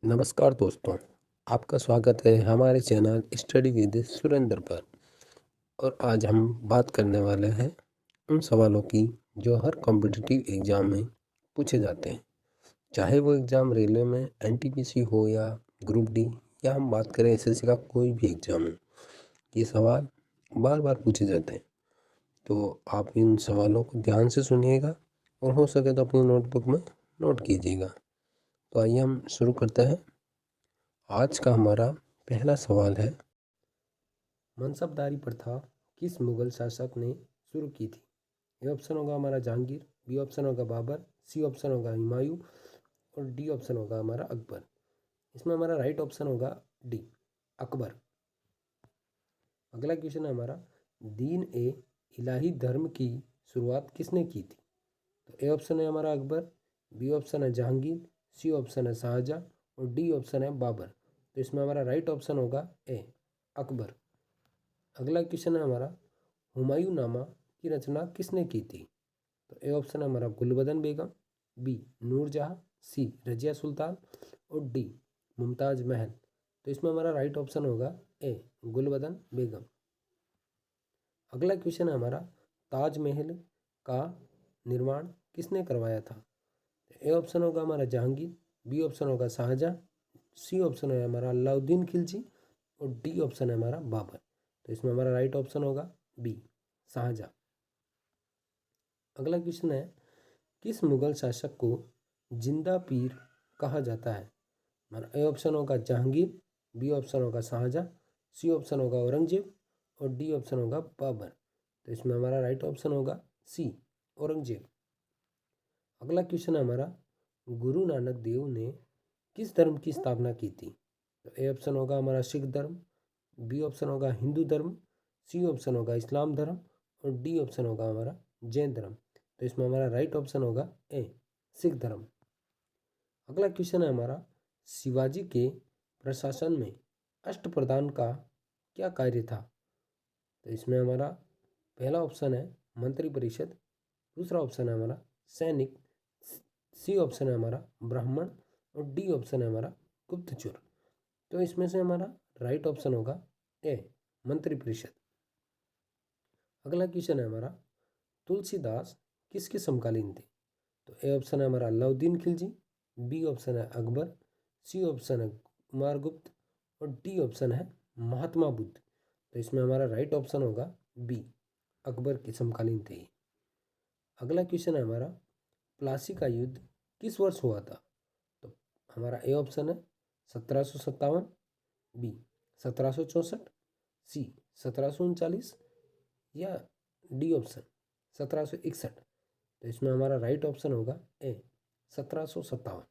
नमस्कार दोस्तों, आपका स्वागत है हमारे चैनल स्टडी विद सुरेंद्र पर। और आज हम बात करने वाले हैं उन सवालों की जो हर कॉम्पिटिटिव एग्ज़ाम में पूछे जाते हैं। चाहे वो एग्ज़ाम रेलवे में एनटीपीसी हो या ग्रुप डी, या हम बात करें एसएससी का कोई भी एग्ज़ाम हो, ये सवाल बार बार पूछे जाते हैं। तो आप इन सवालों को ध्यान से सुनिएगा और हो सके तो अपनी नोटबुक में नोट कीजिएगा। तो आइए हम शुरू करते हैं। आज का हमारा पहला सवाल है, मनसबदारी प्रथा किस मुगल शासक ने शुरू की थी? ए ऑप्शन होगा हमारा जहांगीर, बी ऑप्शन होगा बाबर, सी ऑप्शन होगा हुमायूं और डी ऑप्शन होगा हमारा अकबर। इसमें हमारा राइट ऑप्शन होगा डी, अकबर। अगला क्वेश्चन है हमारा, दीन ए इलाही धर्म की शुरुआत किसने की थी? तो ए ऑप्शन है हमारा अकबर, बी ऑप्शन है जहांगीर, सी ऑप्शन है शाहजहां और डी ऑप्शन है बाबर। तो इसमें हमारा राइट ऑप्शन होगा ए, अकबर। अगला क्वेश्चन है हमारा, हुमायूं नामा की रचना किसने की थी? तो ए ऑप्शन है हमारा गुलबदन बेगम, बी नूरजहां, सी रजिया सुल्तान और डी मुमताज महल। तो इसमें हमारा राइट ऑप्शन होगा ए, गुलबदन बेगम। अगला क्वेश्चन है हमारा, ताजमहल का निर्माण किसने करवाया था? ए ऑप्शन होगा हमारा जहांगीर, बी ऑप्शन होगा शाहजहां, सी ऑप्शन है हमारा अलाउद्दीन खिलजी और डी ऑप्शन है हमारा बाबर। तो इसमें हमारा राइट ऑप्शन होगा बी, शाहजहां। अगला क्वेश्चन है, किस मुगल शासक को जिंदा पीर कहा जाता है? हमारा ए ऑप्शन होगा जहांगीर, बी ऑप्शन होगा शाहजहां, सी ऑप्शन होगा औरंगजेब और डी ऑप्शन होगा बाबर। तो इसमें हमारा राइट ऑप्शन होगा सी, औरंगजेब। अगला क्वेश्चन है हमारा, गुरु नानक देव ने किस धर्म की स्थापना की थी? तो ए ऑप्शन होगा हमारा सिख धर्म, बी ऑप्शन होगा हिंदू धर्म, सी ऑप्शन होगा इस्लाम धर्म और डी ऑप्शन होगा हमारा जैन धर्म। तो इसमें हमारा राइट ऑप्शन होगा ए, सिख धर्म। अगला क्वेश्चन है हमारा, शिवाजी के प्रशासन में अष्टप्रधान का क्या कार्य था? तो इसमें हमारा पहला ऑप्शन है मंत्री परिषद, दूसरा ऑप्शन है हमारा सैनिक, सी ऑप्शन है हमारा ब्राह्मण और डी ऑप्शन है हमारा गुप्तचर। तो इसमें से हमारा राइट ऑप्शन होगा ए, मंत्री परिषद। अगला क्वेश्चन है हमारा, तुलसीदास किसके समकालीन थे? तो ए ऑप्शन है हमारा अलाउद्दीन खिलजी, बी ऑप्शन है अकबर, सी ऑप्शन है कुमारगुप्त और डी ऑप्शन है महात्मा बुद्ध। तो इसमें हमारा राइट ऑप्शन होगा बी, अकबर के समकालीन थे। अगला क्वेश्चन है हमारा, प्लासी का युद्ध किस वर्ष हुआ था? तो हमारा ए ऑप्शन है 1757, बी 1764, सी 1739 या डी ऑप्शन 1761। तो इसमें हमारा राइट ऑप्शन होगा ए, 1757।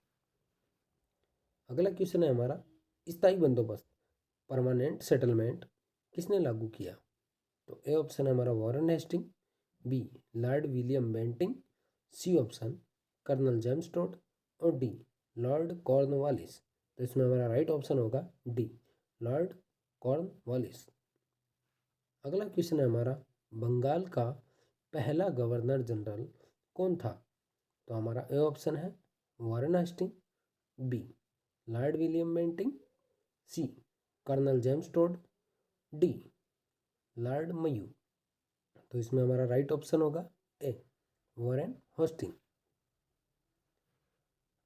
अगला क्वेश्चन है हमारा, स्थायी बंदोबस्त परमानेंट सेटलमेंट किसने लागू किया? तो ए ऑप्शन है हमारा Warren Hasting, B Lord William Bentinck, C option colonel James Tod और डी लॉर्ड कॉर्नवालिस। तो इसमें हमारा राइट ऑप्शन होगा डी, लॉर्ड कॉर्नवालिस। अगला क्वेश्चन है हमारा, बंगाल का पहला गवर्नर जनरल कौन था? तो हमारा ए ऑप्शन है Warren Hasting, B Lord William Bentinck, C Colonel James Tod, D Lord Mayo. तो इसमें हमारा राइट ऑप्शन होगा ए, वॉरेन हेस्टिंग।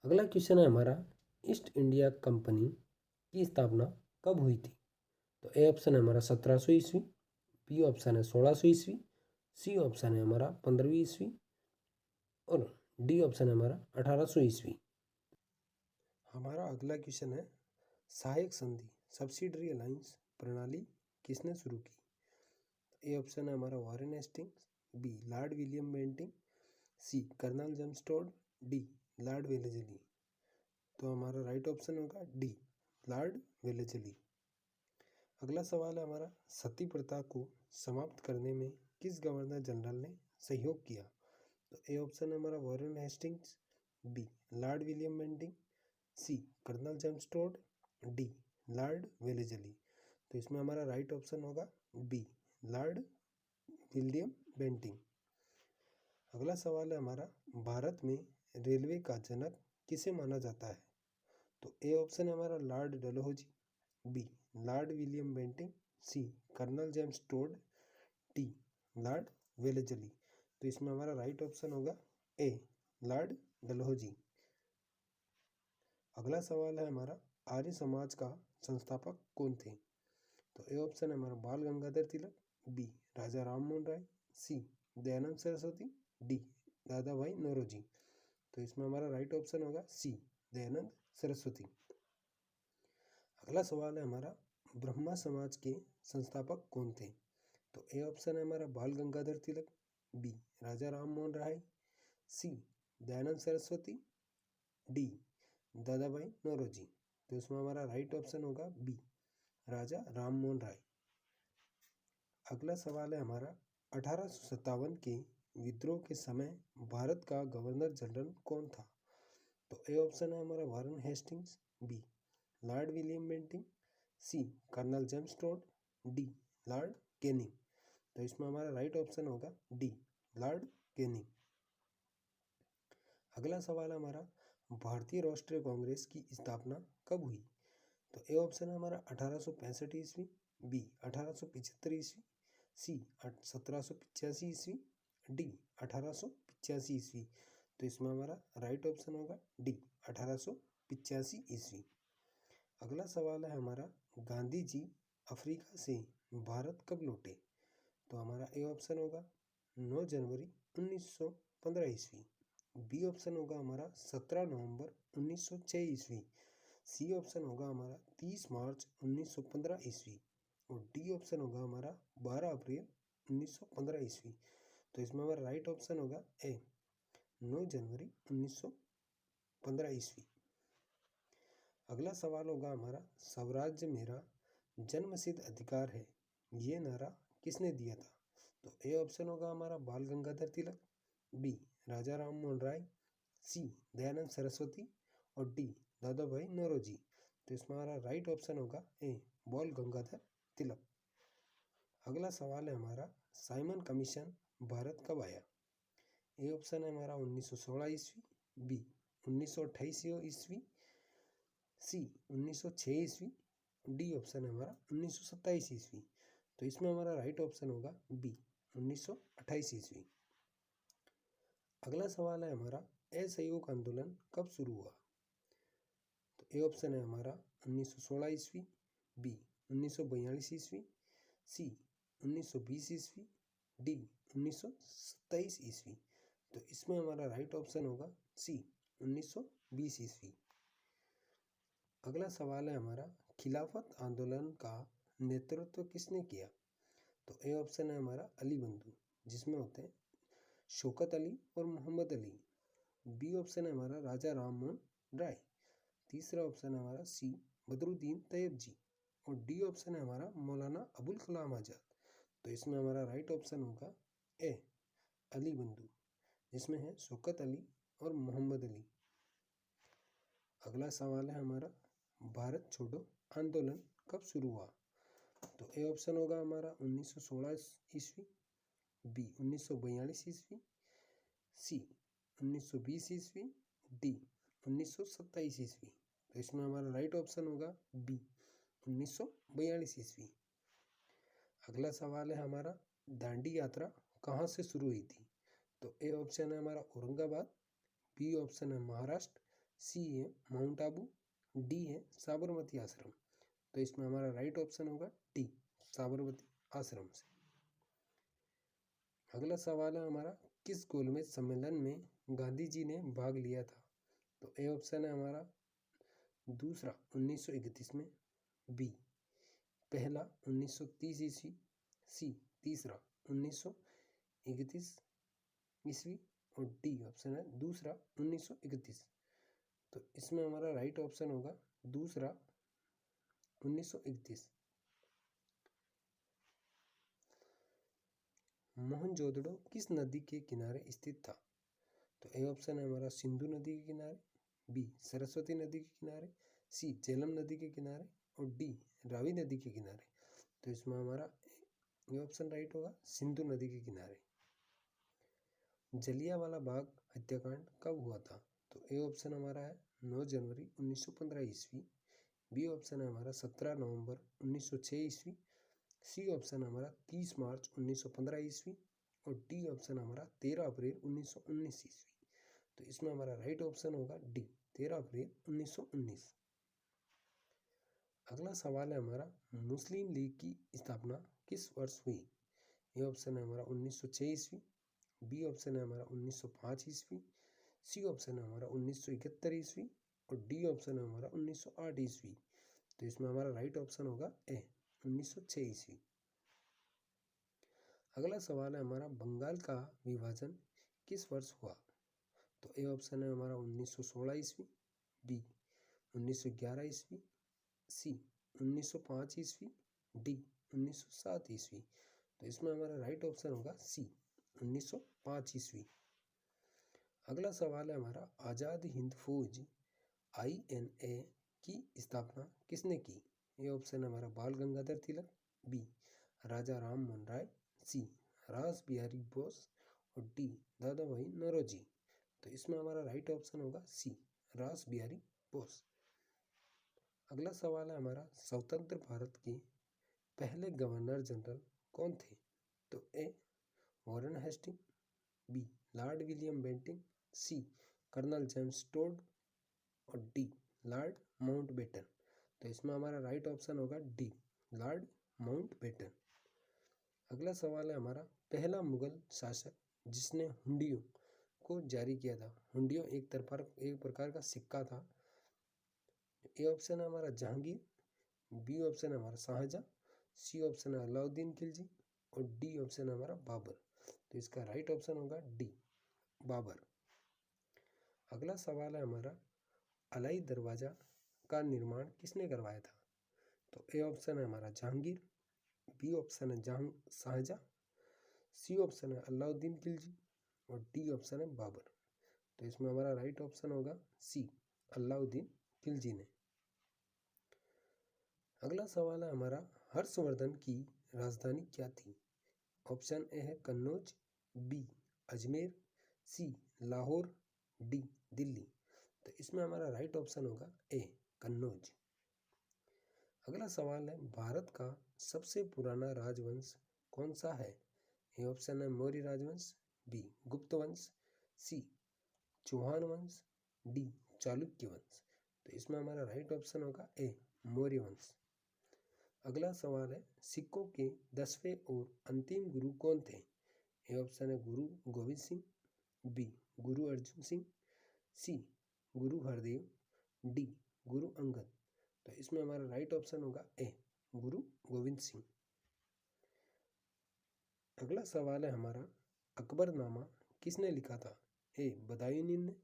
अगला क्वेश्चन है हमारा, ईस्ट इंडिया कंपनी की स्थापना कब हुई थी? तो ए ऑप्शन है हमारा 1700 ईस्वी, बी ऑप्शन है 1600 ईस्वी, सी ऑप्शन है हमारा 15वीं ईस्वी और डी ऑप्शन है हमारा 1800 ईस्वी। हमारा अगला क्वेश्चन है, सहायक संधि सब्सिडरी अलायंस प्रणाली किसने शुरू की? ए ऑप्शन है हमारा Warren Hastings, B Lord William Bentinck, C Colonel James Tod, D Lord Wellesley. तो हमारा राइट ऑप्शन होगा डी, लॉर्ड वेलेजली। अगला सवाल है हमारा, सती प्रथा को समाप्त करने में किस गवर्नर जनरल ने सहयोग किया? तो ए ऑप्शन है हमारा Warren Hastings, B Lord William Bentinck, C Colonel James Tod, D Lord Wellesley. तो इसमें हमारा राइट ऑप्शन होगा बी, लॉर्ड विलियम बेंटिंग। अगला सवाल है हमारा, भारत में रेलवे का जनक किसे माना जाता है? तो ए ऑप्शन है हमारा Lord Dalhousie, B Lord William Bentinck, C Colonel James Tod, D Lord Wellesley. तो इसमें हमारा राइट ऑप्शन होगा ए लॉर्ड डलहौजी। अगला सवाल है हमारा आर्य समाज का संस्थापक कौन थे? तो ए ऑप्शन है हमारा बाल गंगाधर तिलक, बी राजा राम मोहन राय, सी दयानंद सरस्वती, डी दादा भाई नौरोजी। तो इसमें हमारा राइट ऑप्शन होगा सी दयानंद सरस्वती। अगला सवाल है हमारा ब्रह्मा समाज के संस्थापक कौन थे? तो ए ऑप्शन है हमारा बाल गंगाधर तिलक, बी राजा राम मोहन राय, सी दयानंद सरस्वती, डी दादा भाई नौरोजी। तो इसमें हमारा राइट ऑप्शन होगा बी राजा राम मोहन राय। अगला सवाल है हमारा 1857 के विद्रोह के समय भारत का गवर्नर जनरल कौन था? तो ए ऑप्शन है हमारा Warren Hastings, B Lord William Bentinck, C Colonel James Tod, D Lord Canning. तो इसमें हमारा राइट ऑप्शन होगा डी लॉर्ड कैनिंग। अगला सवाल है हमारा भारतीय राष्ट्रीय कांग्रेस की स्थापना कब हुई? तो ए ऑप्शन है हमारा 1865 ईस्वी, बी 1875 ईस्वी, सी 1785 ईस्वी, डी 1885 ईस्वी। तो इसमें हमारा राइट ऑप्शन होगा डी 1885 ईस्वी। अगला सवाल है हमारा गांधी जी अफ्रीका से भारत कब लौटे? तो हमारा ए ऑप्शन होगा 9 जनवरी 1915 ईस्वी, बी ऑप्शन होगा हमारा 17 नवंबर 1906 ईस्वी, सी ऑप्शन होगा हमारा 30 मार्च 1915 ईस्वी और डी ऑप्शन होगा हमारा 12 अप्रैल 1915 ईस्वी। तो इसमें हमारा राइट ऑप्शन होगा ए 9 जनवरी 1915 ईस्वी। अगला सवाल होगा हमारा स्वराज्य मेरा जन्मसिद्ध अधिकार है, ये नारा किसने दिया था? तो ए ऑप्शन होगा हमारा बाल गंगाधर तिलक, बी राजा राम मोहन राय, सी दयानंद सरस्वती और डी दादा भाई नौरोजी। तो इसमें हमारा राइट ऑप्शन होगा ए बाल गंगाधर तिलक। अगला सवाल है हमारा साइमन कमीशन भारत कब आया? ए ऑप्शन है हमारा 1916 ईस्वी, बी 1928 ईस्वी, सी 1906 ईस्वी, डी ऑप्शन है हमारा 1927 ईस्वी। तो इसमें हमारा राइट ऑप्शन होगा बी 1928 ईस्वी। अगला सवाल है हमारा असहयोग आंदोलन कब शुरू हुआ? तो ए ऑप्शन है हमारा 1916 ईस्वी, बी 1942 ईस्वी, सी 1920 ईस्वी, डी 1927 ईस्वी। तो इसमें हमारा राइट ऑप्शन होगा सी 1920 ईस्वी। अगला सवाल है हमारा खिलाफत आंदोलन का नेतृत्व किसने किया? तो ए ऑप्शन है हमारा अली बंधु, जिसमें होते हैं शौकत अली और मोहम्मद अली। बी ऑप्शन है हमारा राजा राम मोहन राय। तीसरा ऑप्शन है हमारा सी बदरुद्दीन तैयब जी और डी ऑप्शन है हमारा मौलाना अबुल कलाम आज़ाद। तो इसमें हमारा राइट ऑप्शन होगा ए अली बंधु, जिसमें है शौकत अली और मोहम्मद अली। अगला सवाल है हमारा भारत छोड़ो आंदोलन कब शुरू हुआ? तो ए ऑप्शन होगा हमारा 1916 ईस्वी, बी 1942 ईस्वी, सी 1920 ईस्वी, डी 1927 ईस्वी। तो इसमें हमारा राइट ऑप्शन होगा बी 1942 ईस्वी। अगला सवाल है हमारा दांडी यात्रा कहाँ से शुरू हुई थी? तो ए ऑप्शन है हमारा औरंगाबाद, बी ऑप्शन है महाराष्ट्र, सी है माउंट आबू, डी है साबरमती आश्रम। तो इसमें हमारा राइट ऑप्शन होगा डी साबरमती आश्रम से। अगला सवाल है हमारा किस गोलमेज सम्मेलन में गांधी जी ने भाग लिया था? तो ए ऑप्शन है हमारा दूसरा 1931 में, बी पहला 1930 ईस्वी, सी तीसरा 1931 ईस्वी और डी ऑप्शन है दूसरा 1931। तो इसमें हमारा राइट ऑप्शन होगा दूसरा 1931। मोहनजोदड़ो किस नदी के किनारे स्थित था? तो ए ऑप्शन है हमारा सिंधु नदी के किनारे, बी सरस्वती नदी के किनारे, सी झेलम नदी के किनारे और डी रावी नदी के किनारे। तो इसमें हमारा ये ऑप्शन राइट होगा सिंधु नदी के किनारे। जलियांवाला बाग हत्याकांड कब हुआ था? तो ए ऑप्शन हमारा है 9 जनवरी 1915 ईस्वी। बी ऑप्शन है हमारा 17 नवंबर 1906 ईस्वी। सी ऑप्शन है हमारा 30 मार्च 1915 ईस्वी। और डी ऑप्शन हमारा 13 अप्रैल 1919 ईस्वी। तो इसमें हमारा राइट ऑप्शन होगा डी, 13 अप्रैल 1919। अगला सवाल है हमारा, मुस्लिम लीग की स्थापना किस वर्ष हुई? ए ऑप्शन है हमारा 1906 ईस्वी। बी ऑप्शन है हमारा 1905 ईस्वी। सी ऑप्शन है हमारा 1971 ईस्वी। और डी ऑप्शन है हमारा 1908 ईस्वी। तो इसमें हमारा राइट ऑप्शन होगा ए, 1906 ईस्वी। अगला सवाल है हमारा, बंगाल का विभाजन किस वर्ष हुआ? तो ए ऑप्शन है हमारा 1916 ईस्वी। बी 1911 ईस्वी। सी 1905 ईस्वी। डी 1907 ईस्वी। तो इसमें हमारा राइट ऑप्शन होगा सी, 1905 ईस्वी। अगला सवाल है हमारा, आज़ाद हिंद फौज INA की स्थापना किसने की? ये ऑप्शन है हमारा बाल गंगाधर तिलक। बी राजा राम मोहन राय। सी रास बिहारी बोस। और डी दादा भाई नौरोजी। तो इसमें हमारा राइट ऑप्शन होगा सी, रास बिहारी बोस। अगला सवाल है हमारा, स्वतंत्र भारत के पहले गवर्नर जनरल कौन थे? तो A Warren Hasting. B Lord William Bentinck. C Colonel James Tod. और डी लॉर्ड माउंटबेटन। तो इसमें हमारा राइट ऑप्शन होगा डी, लॉर्ड माउंटबेटन। अगला सवाल है हमारा, पहला मुगल शासक जिसने हुंडियों को जारी किया था। हुंडियों एक प्रकार का सिक्का था। ए ऑप्शन है हमारा जहांगीर। बी ऑप्शन है हमारा शाहजहां। सी ऑप्शन है अलाउद्दीन खिलजी। और डी ऑप्शन है हमारा बाबर। तो इसका राइट ऑप्शन होगा डी, बाबर। अगला सवाल है हमारा, अलाई दरवाजा का निर्माण किसने करवाया था? तो ए ऑप्शन है हमारा जहांगीर। बी ऑप्शन है शाहजहां। सी ऑप्शन है अलाउद्दीन खिलजी। और डी ऑप्शन है बाबर। तो इसमें हमारा राइट ऑप्शन होगा सी, अलाउद्दीन खिलजी ने। अगला सवाल है हमारा, हर्षवर्धन की राजधानी क्या थी? ऑप्शन ए है कन्नौज। बी अजमेर। सी लाहौर। डी दिल्ली। तो इसमें हमारा राइट ऑप्शन होगा ए, कन्नौज। अगला सवाल है, भारत का सबसे पुराना राजवंश कौन सा है? ए ऑप्शन है मौर्य राजवंश। बी गुप्त वंश। सी चौहान वंश। डी चालुक्य वंश। तो इसमें हमारा राइट ऑप्शन होगा ए, मौर्य वंश। अगला सवाल है, सिखों के 10वें और अंतिम गुरु कौन थे? ए ऑप्शन है गुरु गोविंद सिंह। बी गुरु अर्जुन सिंह। सी गुरु हरदेव। डी गुरु अंगद। तो इसमें हमारा राइट ऑप्शन होगा ए, गुरु गोविंद सिंह। अगला सवाल है हमारा, अकबरनामा किसने लिखा था? ए बदायूंनी ने।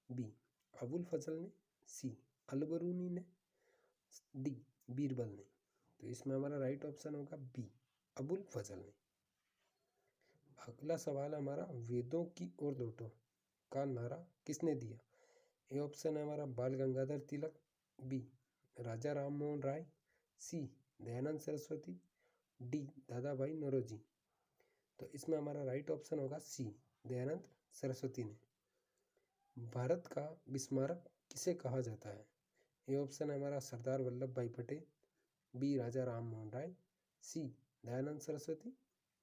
बी अबुल फजल ने। सी अलबरूनी ने। डी बीरबल ने। तो इसमें हमारा राइट ऑप्शन होगा बी, अबुल फजल ने। अगला सवाल है हमारा, वेदों की ओर लौटो का नारा किसने दिया? ए ऑप्शन है हमारा बाल गंगाधर तिलक। बी राजा राम मोहन राय। सी दयानंद सरस्वती। डी दादा भाई नौरोजी। तो इसमें हमारा राइट ऑप्शन होगा सी, दयानंद सरस्वती ने। भारत का विस्मारक किसे कहा जाता है? ए ऑप्शन है हमारा सरदार वल्लभ भाई पटेल। बी राजा राम मोहन राय। सी दयानंद सरस्वती।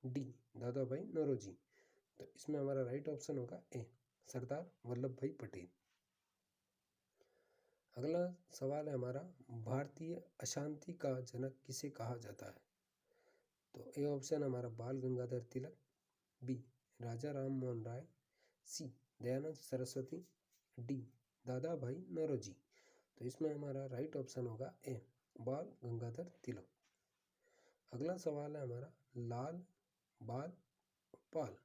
डी दादा भाई नौरोजी। तो इसमें हमारा राइट ऑप्शन होगा ए, सरदार वल्लभ भाई पटेल। अगला सवाल है हमारा, भारतीय अशांति का जनक किसे कहा जाता है? तो ए ऑप्शन हमारा बाल गंगाधर तिलक। बी राजा राम मोहन राय। सी दयानंद सरस्वती। डी दादा भाई नौरोजी। तो इसमें हमारा राइट ऑप्शन होगा ए, बाल गंगाधर तिलक। अगला सवाल है हमारा, लाल बाल पाल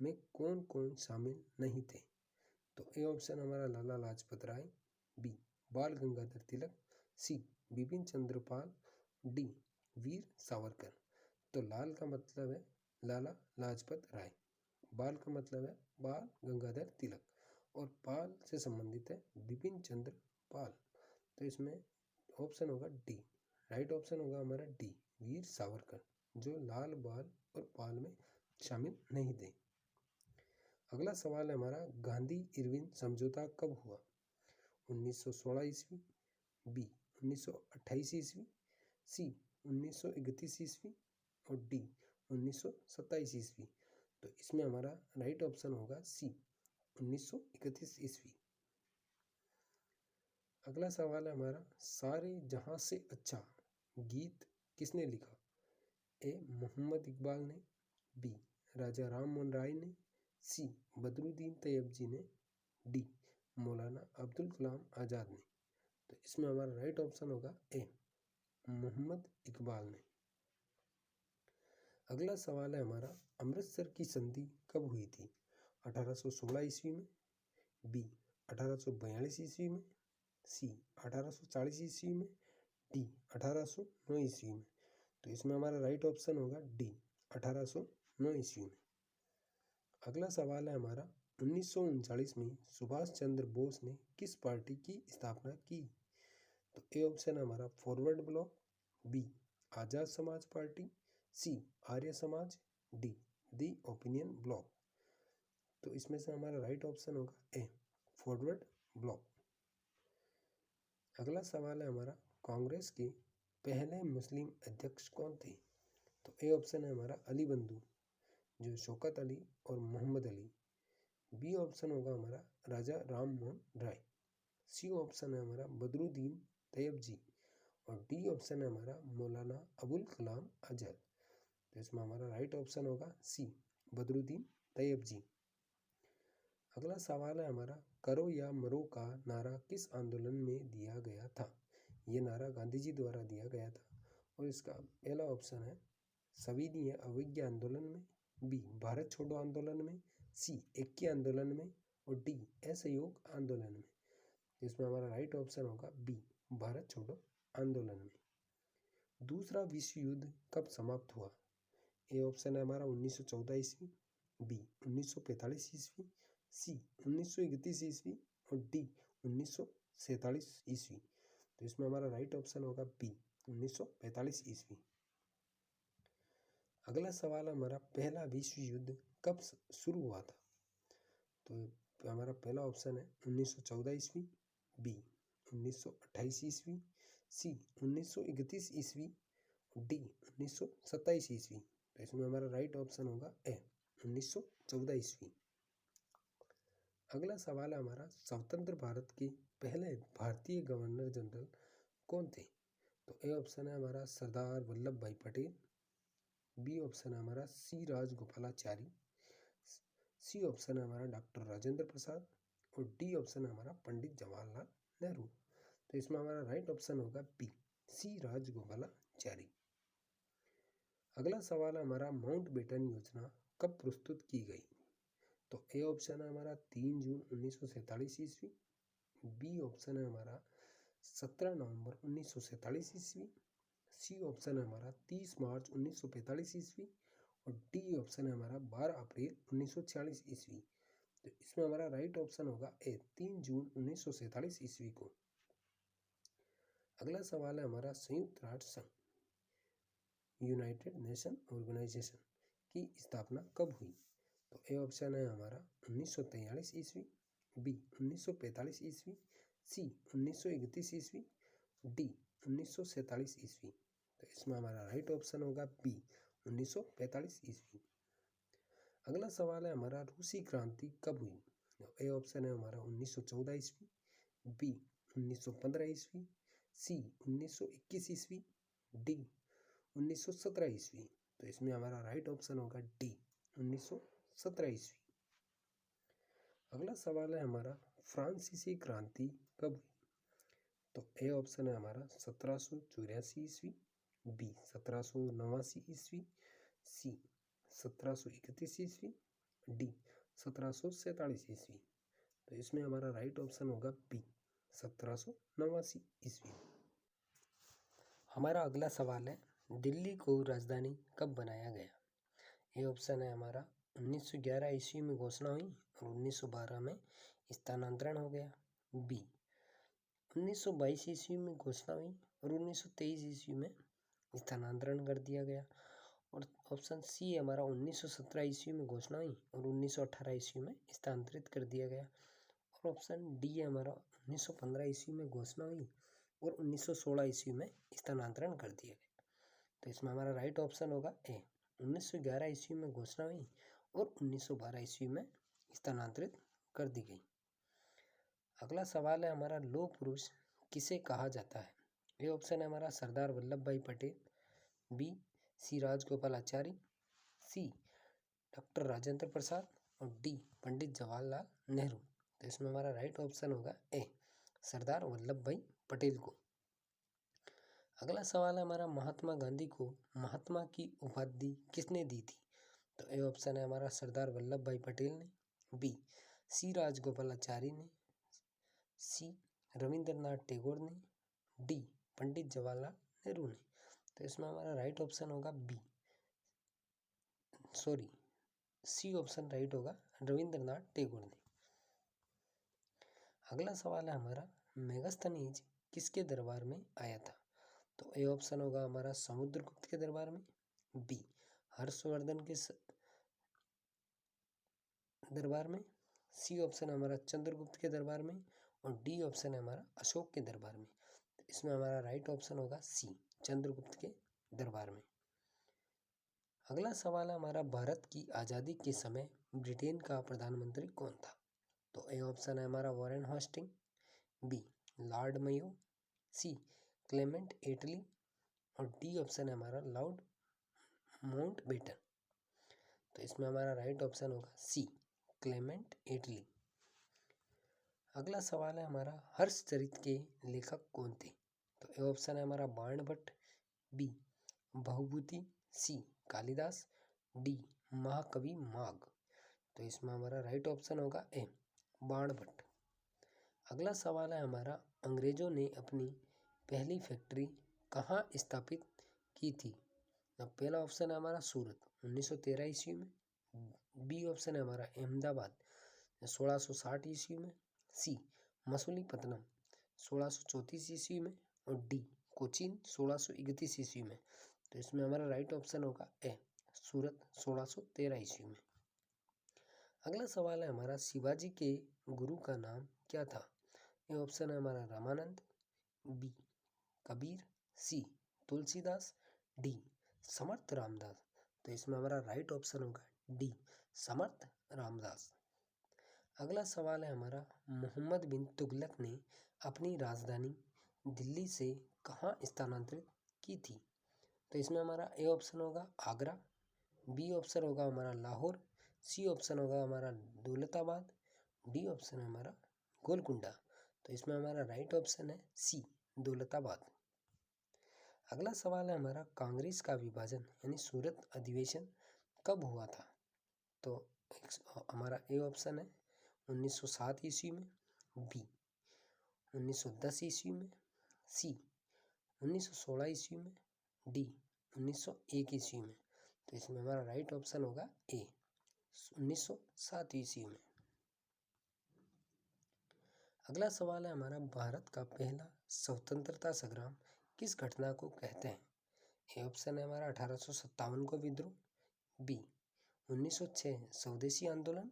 में कौन कौन शामिल नहीं थे? तो ए ऑप्शन हमारा लाला लाजपत राय। बी बाल गंगाधर तिलक। सी बिपिन चंद्र पाल। डी वीर सावरकर। तो लाल का मतलब है लाला लाजपत राय, बाल का मतलब है बाल गंगाधर तिलक, और पाल से संबंधित है बिपिन चंद्र पाल। तो इसमें ऑप्शन होगा डी, राइट ऑप्शन होगा हमारा डी, वीर सावरकर, जो लाल बाल और पाल में शामिल नहीं थे। अगला सवाल है हमारा, गांधी इरविन समझौता कब हुआ? 1916 ईस्वी, बी 1928 ईस्वी, सी 1931 ईस्वी और डी 1927 ईस्वी। तो इसमें हमारा राइट ऑप्शन होगा सी 1931 ईस्वी। अगला सवाल है हमारा, सारे जहां से अच्छा गीत किसने लिखा? ए मोहम्मद इकबाल ने, बी राजा राम मोहन राय ने, सी बदरुद्दीन तैयबजी ने, डी मौलाना अब्दुल कलाम आज़ाद ने। तो इसमें हमारा राइट ऑप्शन होगा ए मोहम्मद इकबाल ने। अगला सवाल है हमारा, अमृतसर की संधि कब हुई थी? 1816 ईस्वी में, बी 1842 ईस्वी में, सी 1840 ईस्वी में, डी 1809 ईस्वी में। तो इसमें हमारा राइट ऑप्शन होगा डी 1809 ईस्वी में। अगला सवाल है हमारा, 1939 में सुभाष चंद्र बोस ने किस पार्टी की स्थापना की? तो ए ऑप्शन है हमारा फॉरवर्ड ब्लॉक, बी आज़ाद समाज पार्टी, सी आर्य समाज, डी दी ओपिनियन ब्लॉक। तो इसमें से हमारा राइट ऑप्शन होगा ए फॉरवर्ड ब्लॉक। अगला सवाल है हमारा, कांग्रेस के पहले मुस्लिम अध्यक्ष कौन थे? तो ए ऑप्शन है हमारा अली बंधु, जो शौकत अली और मोहम्मद अली। बी ऑप्शन होगा हमारा राजा राम मोहन राय, सी ऑप्शन है हमारा बदरुद्दीन तैयबजी और डी ऑप्शन है हमारा मौलाना अबुल कलाम आज़ाद। तो इसमें हमारा राइट ऑप्शन होगा सी बदरुद्दीन तैयबजी। अगला सवाल है हमारा, करो या मरो का नारा किस आंदोलन में दिया गया था? ये नारा गांधी जी द्वारा दिया गया था और इसका पहला ऑप्शन है सविनय अवज्ञा आंदोलन में, बी भारत छोड़ो आंदोलन में, सी ऐक्य आंदोलन में और डी असहयोग आंदोलन में। इसमें हमारा राइट ऑप्शन होगा बी भारत छोड़ो आंदोलन में। दूसरा विश्व युद्ध कब समाप्त हुआ? ए ऑप्शन है हमारा 1914 ईस्वी, बी 1945 ईस्वी, सी 1931 ईस्वी और डी 1947 ईस्वी। तो इसमें हमारा राइट ऑप्शन होगा बी 1945 ईस्वी। अगला सवाल हमारा, पहला विश्व युद्ध कब शुरू हुआ था? तो हमारा पहला ऑप्शन है 1914 ईस्वी, बी 1928 ईस्वी, सी 1931 ईस्वी, डी 1927 ईस्वी। तो इसमें हमारा राइट ऑप्शन होगा ए 1914 ईस्वी। अगला सवाल है हमारा, स्वतंत्र भारत के पहले भारतीय गवर्नर जनरल कौन थे? तो ए ऑप्शन है हमारा सरदार वल्लभ भाई पटेल, बी ऑप्शन है हमारा सी राजगोपालाचारी, सी ऑप्शन है हमारा डॉक्टर राजेंद्र प्रसाद और डी ऑप्शन है हमारा पंडित जवाहरलाल नेहरू। तो इसमें हमारा राइट ऑप्शन होगा बी सी राजगोपालाचारी। अगला सवाल है हमारा, माउंटबेटन योजना कब प्रस्तुत की गई? तो ए ऑप्शन है हमारा 3 जून 1947 ईस्वी, बी ऑप्शन है हमारा 17 नवंबर 1947 ईस्वी, सी ऑप्शन है हमारा 30 मार्च 1945 ईस्वी और डी ऑप्शन है हमारा 12 अप्रैल 1946 ईस्वी। तो इसमें हमारा राइट ऑप्शन होगा ए 3 जून 1947 ईस्वी को। अगला सवाल है हमारा, संयुक्त राष्ट्र संघ यूनाइटेड नेशन ऑर्गेनाइजेशन की स्थापना कब हुई? तो ए ऑप्शन है हमारा 1943 ईस्वी, बी 1945 ईस्वी, सी 1931 ईस्वी, डी 1947 ईस्वी। तो इसमें हमारा राइट ऑप्शन होगा बी 1945 ईस्वी। अगला सवाल है हमारा, रूसी क्रांति कब हुई? तो ए ऑप्शन है हमारा 1914 ईस्वी, बी 1915 ईस्वी, सी 1921 ईस्वी, डी 1917 ईस्वी। तो इसमें हमारा राइट ऑप्शन होगा डी 1917 ईस्वी। अगला सवाल है हमारा, फ्रांसीसी क्रांति कब हुई? तो ए ऑप्शन है हमारा 1784 ईस्वी, बी 1789 ईस्वी, सी 1731 ईस्वी, डी 1747 ईस्वी। तो इसमें हमारा राइट ऑप्शन होगा बी 1789 ईस्वी। हमारा अगला सवाल है, दिल्ली को राजधानी कब बनाया गया? ए ऑप्शन है हमारा 1911 ईस्वी में घोषणा हुई और 1912 में स्थानांतरण हो गया, बी 1922 ईस्वी में घोषणा हुई और 1923 ईस्वी में स्थानांतरण कर दिया गया और ऑप्शन सी हमारा 1917 ईस्वी में घोषणा हुई और 1918 ईस्वी में स्थानांतरित कर दिया गया और ऑप्शन डी है हमारा 1915 ईस्वी में घोषणा हुई और 1916 ईस्वी में स्थानांतरण कर दिया गया। तो इसमें हमारा राइट ऑप्शन होगा ए। 1911 ईस्वी में घोषणा हुई और 1912 ईस्वी में स्थानांतरित कर दी गई। अगला सवाल है हमारा, लौह पुरुष किसे कहा जाता है? ये ऑप्शन है हमारा सरदार वल्लभ भाई पटेल, बी सी राजगोपालाचारी, सी डॉक्टर राजेंद्र प्रसाद और डी पंडित जवाहरलाल नेहरू। तो इसमें हमारा राइट ऑप्शन होगा ए, सरदार वल्लभ भाई पटेल को। अगला सवाल है हमारा, महात्मा गांधी को महात्मा की उपाधि किसने दी थी? तो ए ऑप्शन है हमारा सरदार वल्लभ भाई पटेल ने, बी सी राजगोपालाचारी ने, सी रविंद्रनाथ टैगोर ने, डी पंडित जवाहरलाल नेहरू ने। तो इसमें हमारा राइट ऑप्शन होगा सी ऑप्शन राइट होगा, रविंद्रनाथ टैगोर ने। अगला सवाल है हमारा, मेगास्थनीज किसके दरबार में आया था? तो ए ऑप्शन होगा हमारा समुद्रगुप्त के दरबार में, बी हर्षवर्धन के दरबार में, सी ऑप्शन हमारा चंद्रगुप्त के दरबार में और डी ऑप्शन है हमारा अशोक के दरबार में। तो इसमें हमारा राइट ऑप्शन होगा सी, चंद्रगुप्त के दरबार में। अगला सवाल है हमारा, भारत की आज़ादी के समय ब्रिटेन का प्रधानमंत्री कौन था? तो ए ऑप्शन है हमारा Warren Hasting, B Lord Mayo, C Clement Attlee और डी ऑप्शन है हमारा लॉर्ड माउंटबेटन। तो इसमें हमारा राइट ऑप्शन होगा सी, क्लेमेंट एटली। अगला सवाल है हमारा, हर्षचरित के लेखक कौन थे? तो ए ऑप्शन है हमारा बाणभट्ट, बी भवभूति, सी कालिदास, डी महाकवि माघ। तो इसमें हमारा राइट ऑप्शन होगा ए, बाणभट्ट। अगला सवाल है हमारा, अंग्रेजों ने अपनी पहली फैक्ट्री कहाँ स्थापित की थी? अब पहला ऑप्शन है हमारा सूरत 1913 ईस्वी में, बी ऑप्शन है हमारा अहमदाबाद 1660 ईस्वी में, सी मसूलीपट्टनम 1634 ईस्वी में और डी कोचीन 1631 ईस्वी में। तो इसमें हमारा राइट ऑप्शन होगा ए, सूरत 1613 ईस्वी में। अगला सवाल है हमारा, शिवाजी के गुरु का नाम क्या था? ये ऑप्शन है हमारा रामानंद, बी कबीर, सी तुलसीदास, डी समर्थ रामदास। तो इसमें हमारा राइट ऑप्शन होगा डी समर्थ रामदास। अगला सवाल है हमारा, मोहम्मद बिन तुगलक ने अपनी राजधानी दिल्ली से कहाँ स्थानांतरित की थी? तो इसमें हमारा ए ऑप्शन होगा आगरा, बी ऑप्शन होगा हमारा लाहौर, सी ऑप्शन होगा हमारा दौलताबाद, डी ऑप्शन है हमारा गोलकुंडा। तो इसमें हमारा राइट ऑप्शन है सी, दौलताबाद। अगला सवाल है हमारा, कांग्रेस का विभाजन यानी सूरत अधिवेशन कब हुआ था? तो हमारा ए ऑप्शन है 1907 ईस्वी में, बी 1910 ईस्वी में, सी 1916 ईस्वी में, डी 1901 ईस्वी में। तो इसमें हमारा राइट ऑप्शन होगा ए, 1907 ईस्वी में। अगला सवाल है हमारा, भारत का पहला स्वतंत्रता संग्राम किस घटना को कहते हैं? ए ऑप्शन है हमारा 1857 को विद्रोह, बी 1906 स्वदेशी आंदोलन,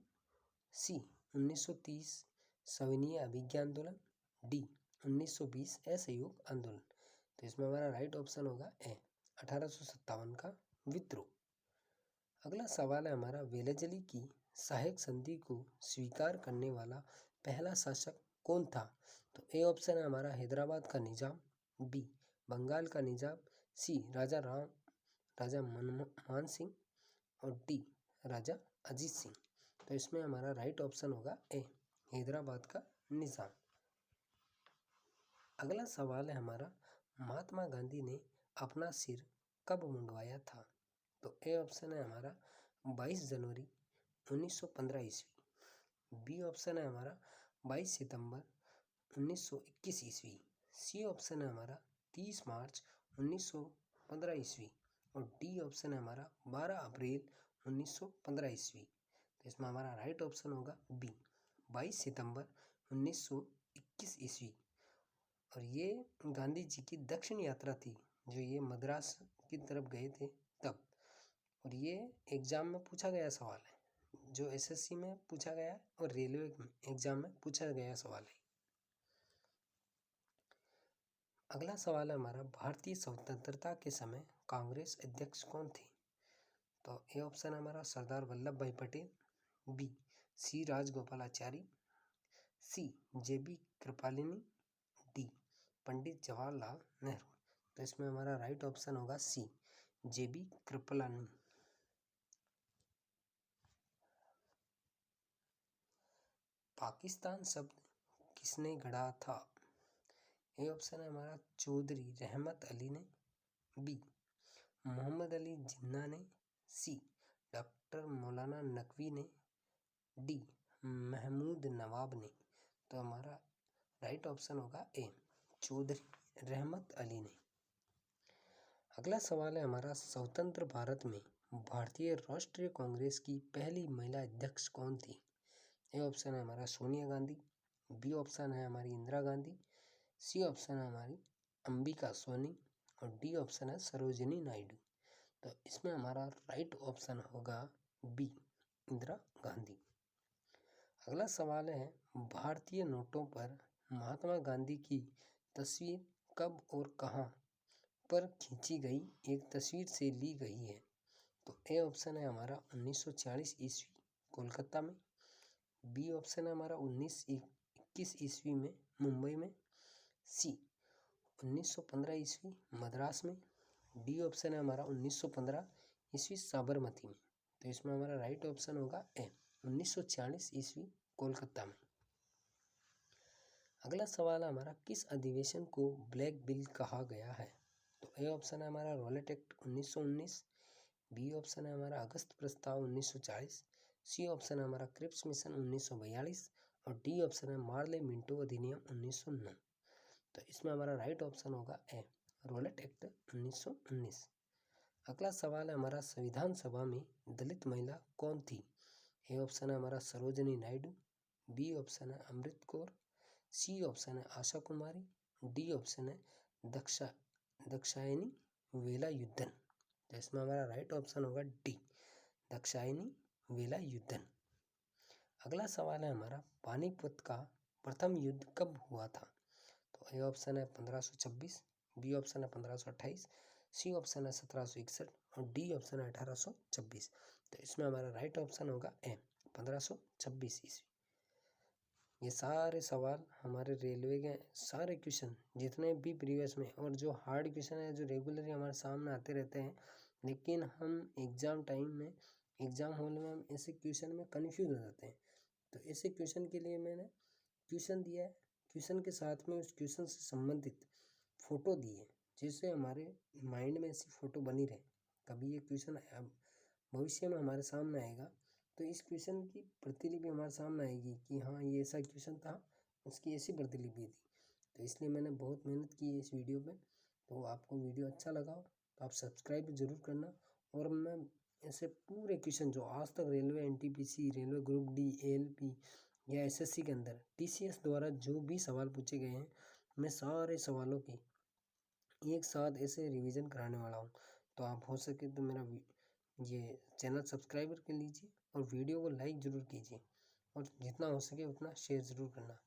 सी 1930 सविनय अभिज्ञा आंदोलन, डी 1920 असहयोग आंदोलन। तो इसमें हमारा राइट ऑप्शन होगा ए, 1857 का विद्रोह। अगला सवाल है हमारा, वेलजली की सहायक संधि को स्वीकार करने वाला पहला शासक कौन था? तो ए ऑप्शन है हमारा हैदराबाद का निजाम, बी बंगाल का निजाम, सी राजा मनमोहन सिंह और डी राजा अजीत सिंह। तो इसमें हमारा राइट ऑप्शन होगा ए, हैदराबाद का निजाम। अगला सवाल है हमारा, महात्मा गांधी ने अपना सिर कब मुंडवाया था? तो ए ऑप्शन है हमारा 22 जनवरी 1915 ईस्वी, बी ऑप्शन है हमारा 22 सितंबर 1921 ईस्वी, सी ऑप्शन है हमारा 30 मार्च 1915 ईस्वी और डी ऑप्शन है हमारा 12 अप्रैल 1915 ईस्वी। तो इसमें हमारा राइट ऑप्शन होगा बी, 22 सितंबर 1921 ईस्वी। और ये गांधी जी की दक्षिण यात्रा थी, जो ये मद्रास की तरफ गए थे तब। और ये एग्जाम में पूछा गया सवाल है, जो एसएससी में पूछा गया है और रेलवे एग्जाम में पूछा गया सवाल है। अगला सवाल है हमारा, भारतीय स्वतंत्रता के समय कांग्रेस अध्यक्ष कौन थे? तो ए ऑप्शन है हमारा सरदार वल्लभ भाई पटेल, बी सी राजगोपालाचारी, सी जेबी कृपलानी, डी पंडित जवाहरलाल नेहरू। तो इसमें हमारा राइट ऑप्शन होगा सी जेबी कृपलानी। पाकिस्तान शब्द किसने गढ़ा था? ए ऑप्शन है हमारा चौधरी रहमत अली ने, बी मोहम्मद अली जिन्ना ने, सी डॉक्टर मौलाना नकवी ने, डी महमूद नवाब ने। तो हमारा राइट ऑप्शन होगा ए चौधरी रहमत अली ने। अगला सवाल है हमारा, स्वतंत्र भारत में भारतीय राष्ट्रीय कांग्रेस की पहली महिला अध्यक्ष कौन थी? ए ऑप्शन है हमारा सोनिया गांधी, बी ऑप्शन है हमारी इंदिरा गांधी, सी ऑप्शन है हमारी अंबिका सोनी और डी ऑप्शन है सरोजिनी नायडू। तो इसमें हमारा राइट ऑप्शन होगा बी इंदिरा गांधी। अगला सवाल है, भारतीय नोटों पर महात्मा गांधी की तस्वीर कब और कहां पर खींची गई एक तस्वीर से ली गई है? तो ए ऑप्शन है हमारा 1940 ईस्वी कोलकाता में, बी ऑप्शन है हमारा 1921 ईस्वी में मुंबई में, सी 1915 ईस्वी मद्रास में, डी ऑप्शन है हमारा 1915 ईस्वी साबरमती में। तो इसमें हमारा राइट ऑप्शन होगा ए 1940 ईस्वी कोलकाता में। अगला सवाल है हमारा, किस अधिवेशन को ब्लैक बिल कहा गया है? तो ए ऑप्शन है हमारा रॉलेट एक्ट 1919, बी ऑप्शन है हमारा अगस्त प्रस्ताव 1940, सी ऑप्शन है हमारा क्रिप्स मिशन 1942 और डी ऑप्शन है मार्ले मिंटो अधिनियम 1909। तो इसमें हमारा राइट ऑप्शन होगा ए रॉलेट एक्ट 1919। अगला सवाल है हमारा, संविधान सभा में दलित महिला कौन थी? ए ऑप्शन है हमारा सरोजिनी नायडू, बी ऑप्शन है अमृत कौर, सी ऑप्शन है आशा कुमारी, डी ऑप्शन है दाक्षायणी वेलायुधन। तो इसमें हमारा राइट ऑप्शन होगा डी दाक्षायणी वेलायुधन। अगला सवाल है हमारा, पानीपत का प्रथम युद्ध कब हुआ था? तो ए ऑप्शन है 1526, बी ऑप्शन है 1528, सी ऑप्शन है 1761 और डी ऑप्शन है 1826। तो इसमें हमारा राइट ऑप्शन होगा ए 1526 ईस्वी। ये सारे सवाल हमारे रेलवे के सारे क्वेश्चन जितने भी प्रीवियस में और जो हार्ड क्वेश्चन है जो रेगुलरली हमारे सामने आते रहते हैं, लेकिन हम एग्ज़ाम टाइम में एग्ज़ाम हॉल में हम ऐसे क्वेश्चन में कन्फ्यूज हो जाते हैं। तो ऐसे क्वेश्चन के लिए मैंने क्वेश्चन दिया है, क्वेश्चन के साथ में उस क्वेश्चन से संबंधित फ़ोटो दी है, जिससे हमारे माइंड में ऐसी फ़ोटो बनी रहे। कभी ये क्वेश्चन भविष्य में हमारे सामने आएगा तो इस क्वेश्चन की प्रतिलिपि हमारे सामने आएगी कि हाँ ये ऐसा क्वेश्चन था, उसकी ऐसी प्रतिलिपि थी। तो इसलिए मैंने बहुत मेहनत की है इस वीडियो पे। तो आपको वीडियो अच्छा लगा हो तो आप सब्सक्राइब जरूर करना। और मैं ऐसे पूरे क्वेश्चन जो आज तक railway NTPC, railway group D, ALP या एसएससी के अंदर टीसीएस द्वारा जो भी सवाल पूछे गए हैं, मैं सारे सवालों की एक साथ ऐसे रिवीजन कराने वाला हूँ। तो आप हो सके तो मेरा ये चैनल सब्सक्राइब कर लीजिए और वीडियो को लाइक ज़रूर कीजिए और जितना हो सके उतना शेयर ज़रूर करना।